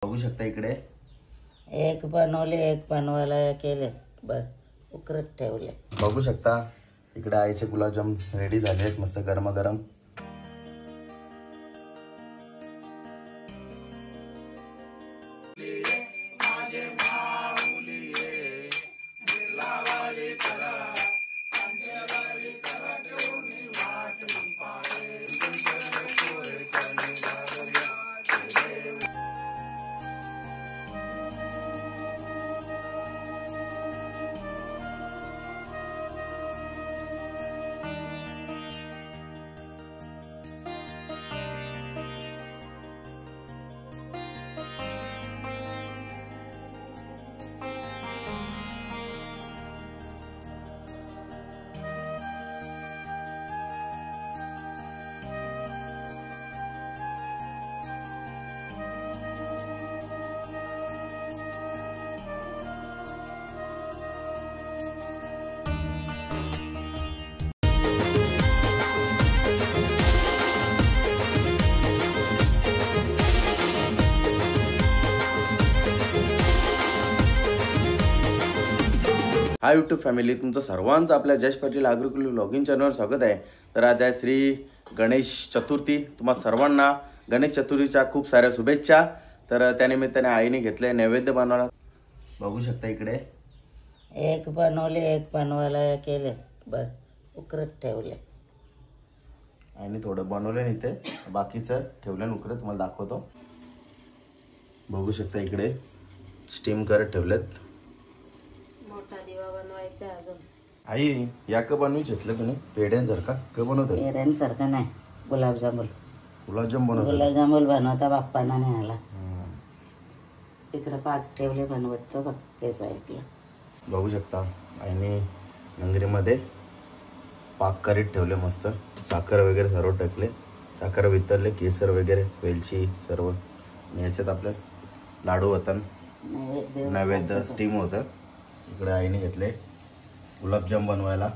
बघू शकता इकडे एक बनवले एक बनवायला केले बर उकरत ठेवले। बघू शकता इकडे आईचे गुलाबजाम रेडी झाले आहेत मस्त गरम हाय यूट्यूब फॅमिली, तुमचं सर्वांचं आपल्या जश पाटील ॲग्रोकुल व्लॉगिंग चॅनलवर स्वागत आहे। तर आज आहे श्री गणेश चतुर्थी। तुम्हा सर्वांना गणेश चतुर्थीच्या खूप साऱ्या शुभेच्छा। तर त्यानिमित्ताने आईने घेतले नैवेद्य बनवायला। बघू शकता इकडे एक बनवले एक बनवायला केले बर उकरत ठेवले। आईने थोडं बनवलं नाही ते बाकीचं ठेवलं उकरत, तुम्हाला दाखवतो। बघू शकता इकडे स्टीम करत ठेवलेत। आई या का बनवू घेतलं कोणी पेड्यांसारखा का बनवतो? पेड्यांसारखा नाही, गुलाबजाम बनवतो। गुलाबजामुन बनवता बाप्पांना न्यायला तिकडे पाच ठेवले बनवत बघ ते साईडला। बघू शकता आईने नंगरीमध्ये पाक करीत ठेवले मस्त, साखर वगैरे सर्व टाकले, साखर वितरले, केसर वगैरे वेलची सर्व। आणि याच्यात आपले लाडू होतात, नैवेद्य स्टीम होतं। इकडे आईने घेतले गुलाबजाम बनवायला।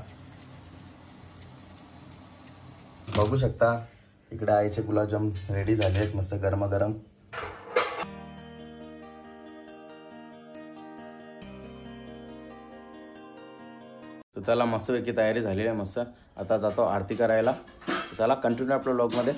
बघू शकता इकडे आईचे गुलाबजाम रेडी झाले आहेत मस्त गरम तर चला मस्तपैकी तयारी झालेली आहे मस्त। आता जातो आरती करायला। चला कंटिन्यू आपल्या व्लॉग मध्ये।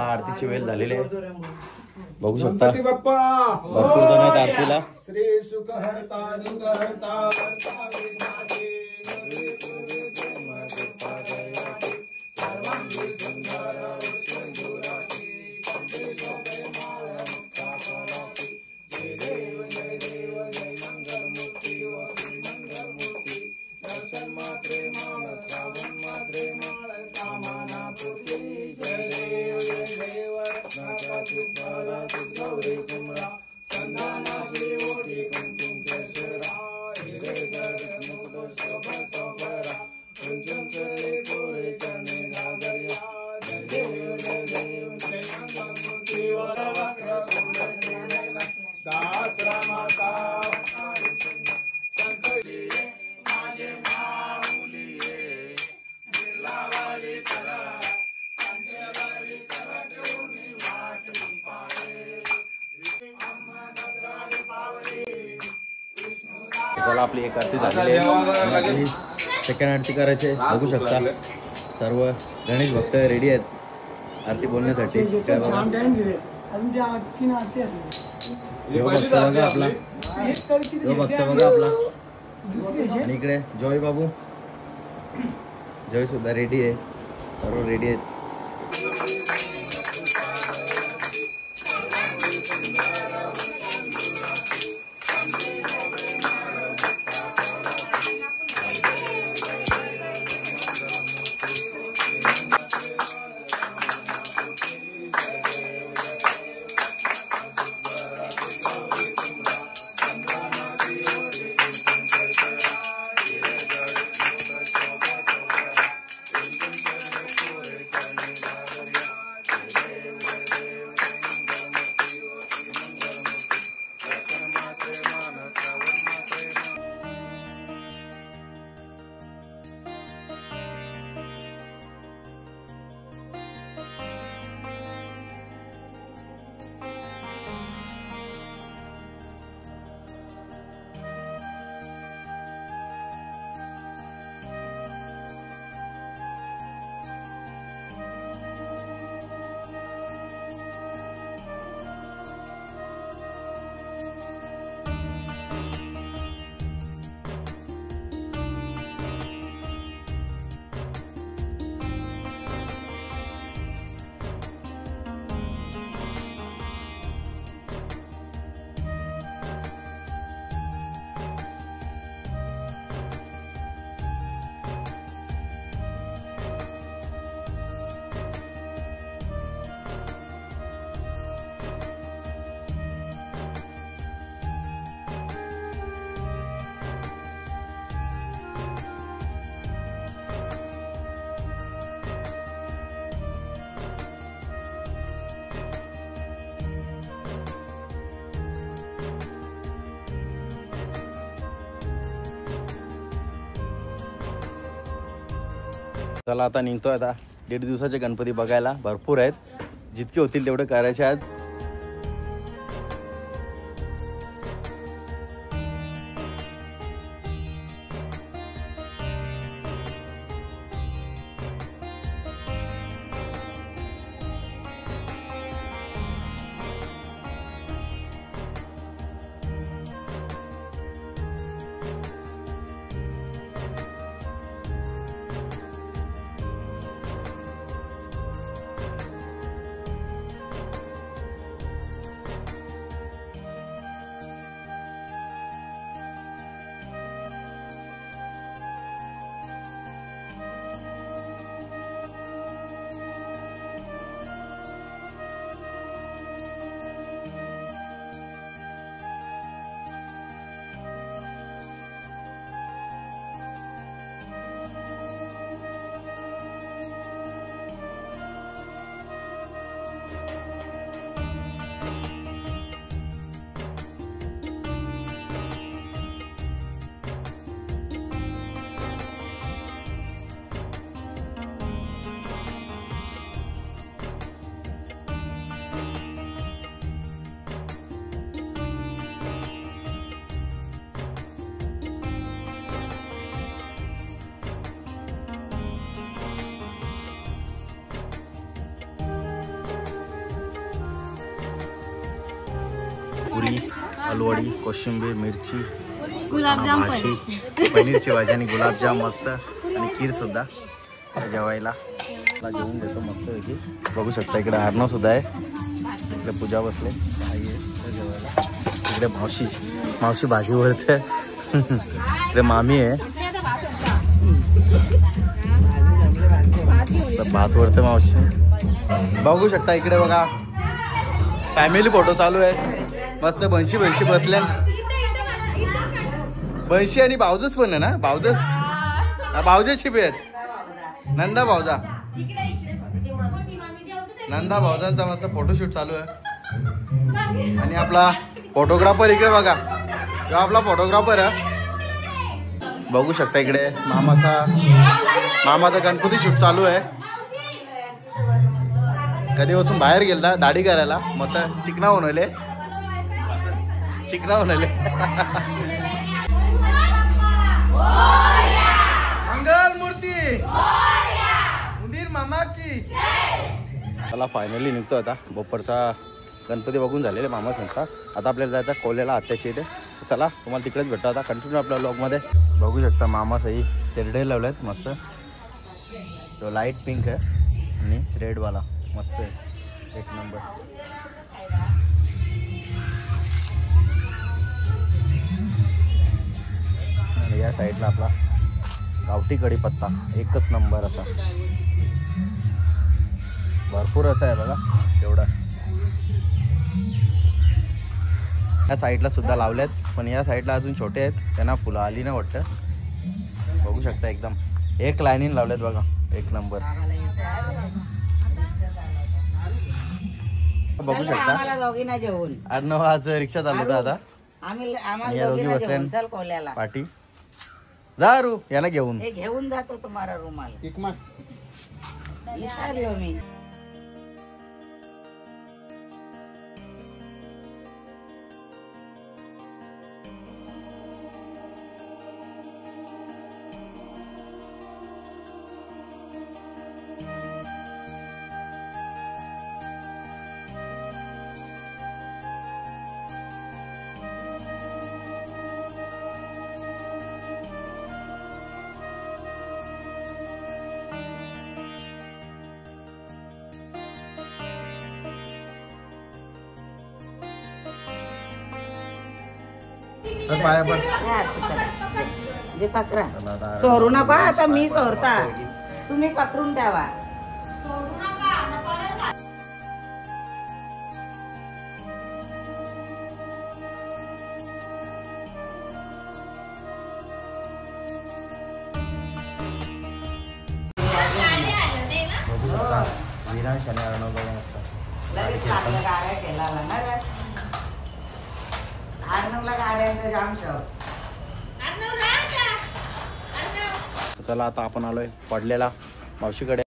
आरतीची वेळ झालेली आहे, बघू शकता भरपूर जण आहेत आरतीला। श्री सुखहर्ता दुःखहर्ता चला आपली एक आरती झालेली आहे, सेकंड आरती करायची। बघू शकता सर्व गणेश भक्त रेडी आहेत आरती बोलण्यासाठी। जो भक्त बघा आपला, आणि इकडे जॉय बाबू, जॉय सुद्धा रेडी आहे, सर्व रेडी आहेत। चला आता निघतोय आता 1.5 दिवसाचे गणपती बघायला. भरपूर आहेत, जितके होतील तेवढे करायचे आज. पुरी, आलूवडी, कोशिंबीर, मिरची, भाजी, पनीरची भाजी आणि गुलाबजाम मस्त आणि खीर सुद्धा जेवायला जेवून देतो मस्त पैकी. बघू शकता इकडे अर्णव सुद्धा आहे, इकडे पूजा बसले, आई आहे जेवायला, इकडे मावशी भाजी वळते, इकडे मामी आहे भात वळते मावशी. बघू शकता इकडे बघा फॅमिली फोटो चालू आहे मस्त. बनशी बसल्या, बनशी आणि भाऊजच पण आहे ना, भाऊजच शिपे आहेत, नंदा भाऊजा, नंदा भाऊजांचा मस्त फोटोशूट चालू आहे. आणि आपला फोटोग्राफर इकडे बघा, जो आपला फोटोग्राफर आहे बघू शकता इकडे मामाचा गणपती शूट चालू आहे. कधीपासून बाहेर गेलता दाढी करायला, मस्त चिकना बनवले. मंगल मूर्ती उंदीर मामा की. मला फायनली निघतो आता. बपरचा गणपती बघून झालेले मामा संस्था. आता आपल्याला जायचं कोल्याला आत्याच्या इथे. चला तुम्हाला तिकडेच भेटतो आता. कंटिन्यू आपल्या ब्लॉगमध्ये. बघू शकता मामा सही तेरडे लावले आहेत मस्त. तो लाईट पिंक आहे आणि रेडवाला मस्त आहे, एक नंबर. आणि या साईडला आपला गावठी कढीपत्ता एकच नंबर असा, भरपूर असा आहे बघा तेवढा. या साईडला सुद्धा लावल्यात, पण या साईडला अजून छोटे आहेत, त्यांना फुलं आली नाही वाटतं. बघू शकता एकदम एक लाईनीन लावल्यात बघा, एक नंबर. बघू शकता अर्णव आज रिक्षा चालवत आता. या दोघी बसल्या पाठी. जा रू याला घेऊन जातो तुम्हाला रुमाल विसरलो मी. पाया पण जे पकरा सोरू नका. आता मी सोरता, तुम्ही पकडून ठेवा. विरांश आणि अर्णव बघा मस्त. चला आता आपण आलोय पडलेला मावशीकडे.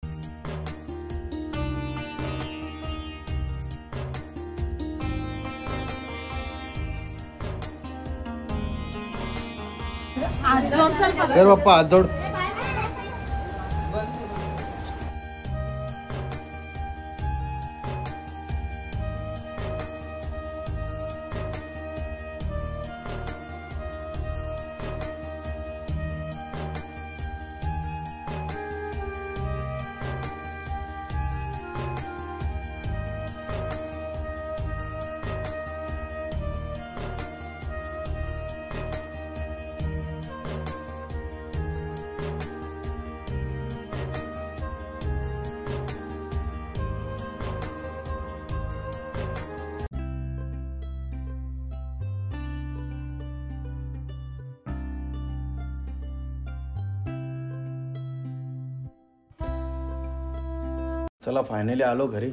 कर बाप्पा हात जोड. चला फायनली आलो घरी.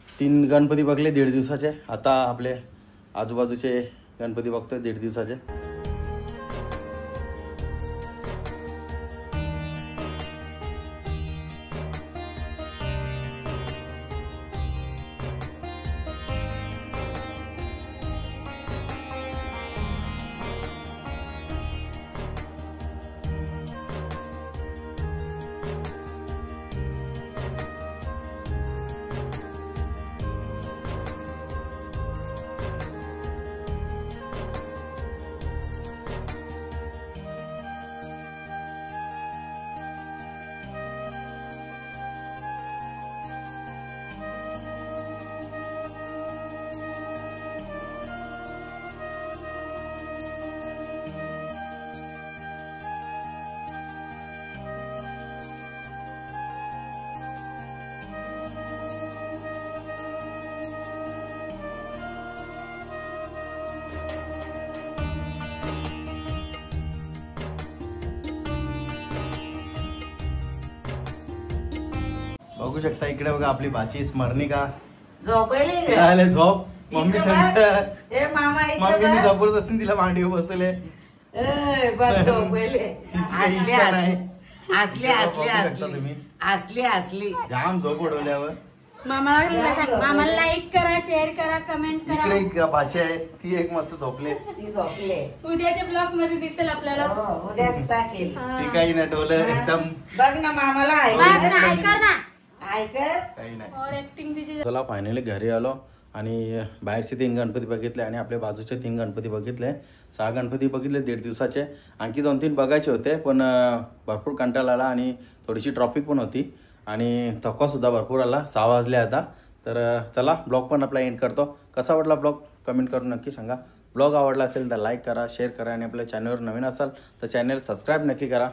3 गणपती बघले 1.5 दिवसाचे. आता आपले आजूबाजूचे गणपती बघतोय 1.5 दिवसाचे. बघू शकता इकडे बघा आपली भाची स्मरणिका झोपली राहिले झोप. मम्मी सांगतात हे मामा मम्मीने जबरदस्ती तिला मांडीवर बसवले. झोपले काही इच्छा नाही. असली बघू शकता तुम्ही असली असली जाम झोप उडवल्यावर. मामाला लाईक करा, शेअर करा, कमेंट इकडे करा. एक भाची आहे ती एक मस्त झोपले. ती झोपले. उद्याच्या ब्लॉग मध्ये दिसेल आपल्याला. उद्याच टाकेल. हा. ती काही नटवलं एकदम बघ ना मामाला बघ ना, ऐका ना. ऐकर. काही नाही. और ऍक्टिंग तिची. चला फायनली घरी आलो आणि बाहेरचे 3 गणपती बघितले आणि आपल्या बाजूचे 3 गणपती बघितले. 6 गणपती बघितले 1.5 दिवसाचे. आणखी 2-3 बघायचे होते पण भरपूर कंटाळा आला आणि थोडीशी ट्रॉफिक पण होती आणि थकवा सुद्धा भरपूर आला. 6 वाजले आता. तर चला ब्लॉग पण आपला एंड करतो. कसा वाटला ब्लॉग कमेंट करून नक्की सांगा. ब्लॉग आवडला असेल तर लाईक करा, शेअर करा आणि आपल्या चॅनलवर नवीन असाल तर चॅनल सबस्क्राईब नक्की करा.